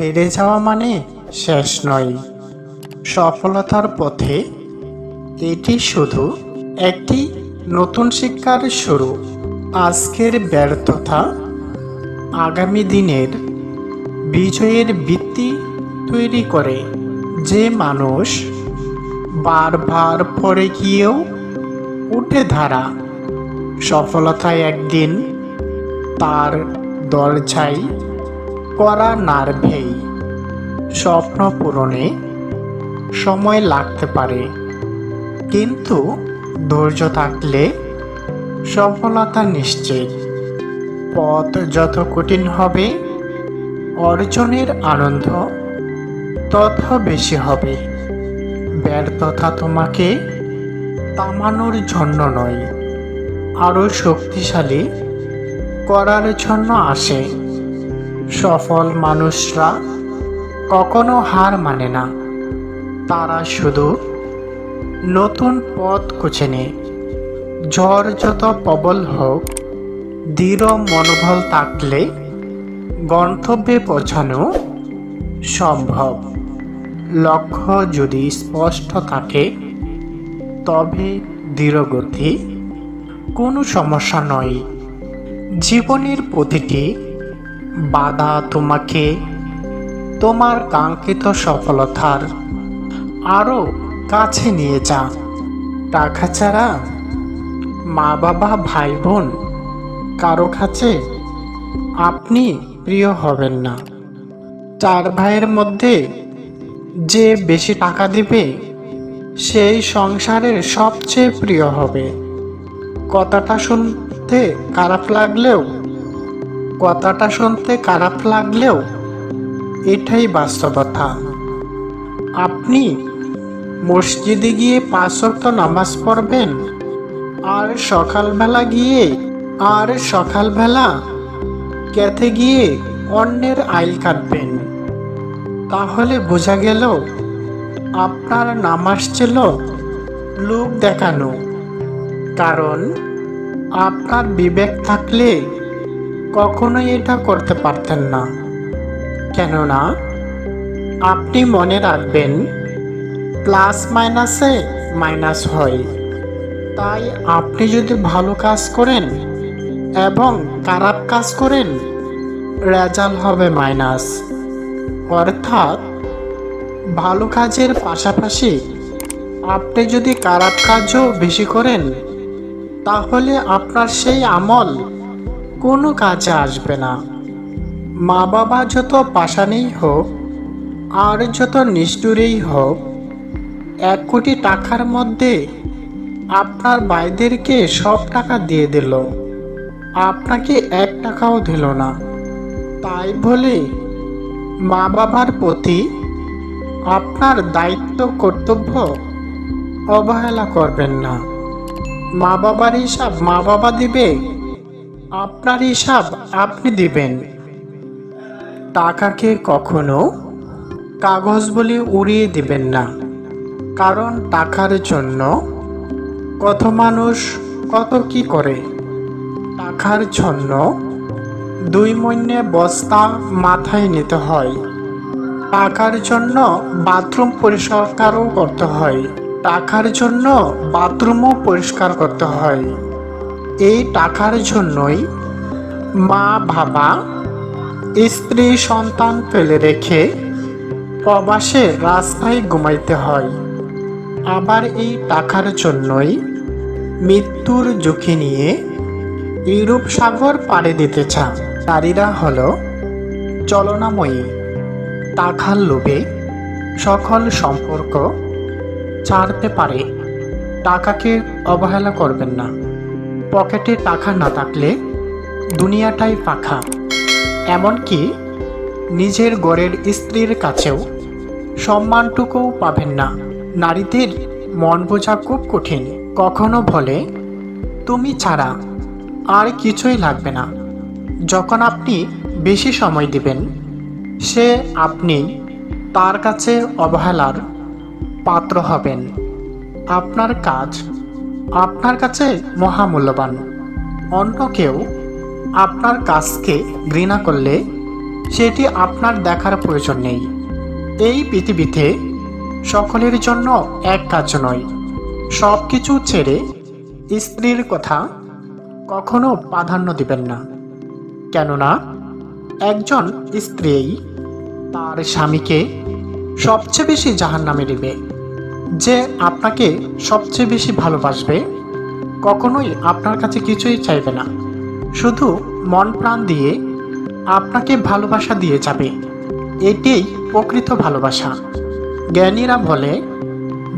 হেরে যাওয়া মানে শেষ নয়, সফলতার পথে এটি শুধু একটি নতুন শিক্ষার শুরু। আজকের ব্যর্থতা আগামী দিনের বিজয়ের ভিত্তি তৈরি করে। যে মানুষ বারবার পড়ে গিয়েও উঠে দাঁড়া, সফলতায় একদিন তার দরজায় কড়া নাড়বেই। স্বপ্ন পূরণে সময় লাগতে পারে, কিন্তু ধৈর্য থাকলে সফলতা নিশ্চিত। পথ যত কঠিন হবে, অর্জনের আনন্দ তত বেশি হবে। ব্যর্থতা তোমাকে থামানোর জন্য নয়, আরও শক্তিশালী করার জন্য আসে। সফল মানুষরা কখনো হার মানে না, তারা শুধু নতুন পথ খুঁজে নেয়। ঝড় যত প্রবল হোক, দৃঢ় মনোবল থাকলে গন্তব্যে পৌঁছানো সম্ভব। লক্ষ্য যদি স্পষ্ট থাকে, তবে ধীরগতি কোনো সমস্যা নয়। জীবনের প্রতিটি বাধা তোমাকে তোমার কাঙ্ক্ষিত সফলতার আরও কাছে নিয়ে যা। টাকা ছাড়া মা বাবা ভাই বোন কারো কাছে আপনি প্রিয় হবেন না। 4 ভাইয়ের মধ্যে যে বেশি টাকা দিবে, সেই সংসারের সবচেয়ে প্রিয় হবে। কথাটা শুনতে খারাপ লাগলেও এটাই বাস্তবতা। আপনি মসজিদে গিয়ে 5 ওয়াক্ত নামাজ পড়বেন, আর সকালবেলা খেতে গিয়ে অন্যের আইল কাটবেন, তাহলে বোঝা গেল আপনার নামাজ ছিল লোক দেখানো। কারণ আপনার বিবেক থাকলে কখনোই এটা করতে পারতেন না। কেননা আপনি মনে রাখবেন, প্লাস মাইনাসে মাইনাস হয়। তাই আপনি যদি ভালো কাজ করেন এবং খারাপ কাজ করেন, রেজাল্ট হবে মাইনাস। অর্থাৎ ভালো কাজের পাশাপাশি আপনি যদি খারাপ কাজও বেশি করেন, তাহলে আপনার সেই আমল কোনো কাজে আসবে না। মা বাবা যত পাষাণেই হোক আর যত নিষ্ঠুরেই হোক, 1 কোটি টাকার মধ্যে আপনার ভাইদেরকে সব টাকা দিয়ে দিল, আপনাকে 1 টাকাও দিল না। তাই বলে মা বাবার প্রতি আপনার দায়িত্ব কর্তব্য অবহেলা করবেন না। মা বাবার হিসাব মা বাবা দিবে, আপনার হিসাব আপনি দিবেন। টাকাকে কখনো কাগজ বলে উড়িয়ে দিবেন না, কারণ টাকার জন্য কত মানুষ কত কি করে। টাকার জন্য 2 মইনে বস্তা মাথায় নিতে হয়। টাকার জন্য বাথরুম পরিষ্কারও করতে হয়। টাকার জন্য বাথরুমও পরিষ্কার করতে হয়। এই টাকার জন্যই মা বাবা স্ত্রী সন্তান ফেলে রেখে প্রবাসে রাস্তায় ঘুমাইতে হয়। আবার এই টাকার জন্যই মৃত্যুর ঝুঁকি নিয়ে ইউরোপ সাগর পাড়ি দিতে চান। নারীরা হলো চলনাময়ী। টাকার লোভে সকল সম্পর্ক ছাড়তে পারে। টাকাকে অবহেলা করবেন না। পকেটে টাকা না থাকলে দুনিয়াটাই ফাঁকা। এমনকি নিজের ঘরের স্ত্রীর কাছেও সম্মানটুকুও পাবেন না। নারীদের মন বোঝা খুব কঠিন। কখনো বলে, তুমি ছাড়া আর কিছুই লাগবে না। যখন আপনি বেশি সময় দিবেন, আপনি তার কাছে অবহেলার পাত্র হবেন। আপনার কাজ আপনার কাছে মহামূল্যবান। অন্য কেউ আপনার কাজকে ঘৃণা করলে সেটি আপনার দেখার প্রয়োজন নেই। এই পৃথিবীতে সকলের জন্য এক কাজ নয়। সব কিছু ছেড়ে স্ত্রীর কথা কখনো প্রাধান্য দিবেন না। কেননা একজন স্ত্রী তার স্বামীকে সবচেয়ে বেশি জাহান্নামে দিবে। যে আপনাকে সবচেয়ে বেশি ভালোবাসবে কখনোই আপনার কাছে কিছুই চাইবে না, শুধু মন প্রাণ দিয়ে আপনাকে ভালোবাসা দিয়ে যাবে। এটাই প্রকৃত ভালোবাসা। জ্ঞানীরা বলে,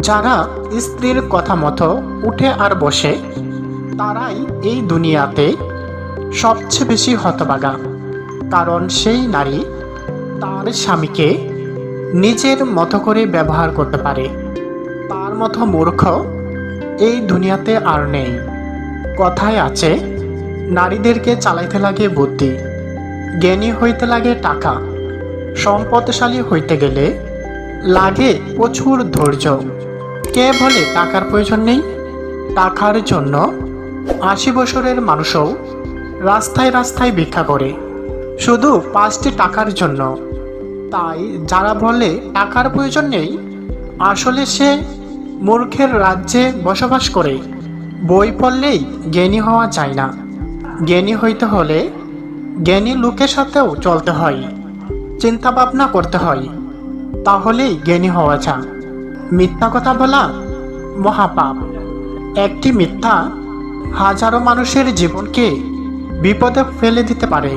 যারা স্ত্রীর কথা মতো উঠে আর বসে তারাই এই দুনিয়াতে সবচেয়ে বেশি হতভাগা। কারণ সেই নারী তার স্বামীকে নিজের মতো করে ব্যবহার করতে পারে। তার মতো মূর্খ এই দুনিয়াতে আর নেই। কথায় আছে, নারীদেরকে চালাইতে লাগে বুদ্ধি, জ্ঞানী হইতে লাগে টাকা, সম্পদশালী হইতে গেলে লাগে প্রচুর ধৈর্য। কে বলে টাকার প্রয়োজন নেই? টাকার জন্য ৮০ বছরের মানুষও রাস্তায় রাস্তায় ভিক্ষা করে, শুধু ৫টি টাকার জন্য। তাই যারা বলে টাকার প্রয়োজন নেই, আসলে সে মূর্খের রাজ্যে বসবাস করে। বই পড়লেই জ্ঞানী হওয়া যায় না। জ্ঞানী হইতে হলে জ্ঞানী লোকের সাথেও চলতে হয়, চিন্তা ভাবনা করতে হয়, তাহলেই জ্ঞানী হওয়া যায়। মিথ্যা কথা বলা মহাপাপ। একটি মিথ্যা হাজারো মানুষের জীবনকে বিপদে ফেলে দিতে পারে।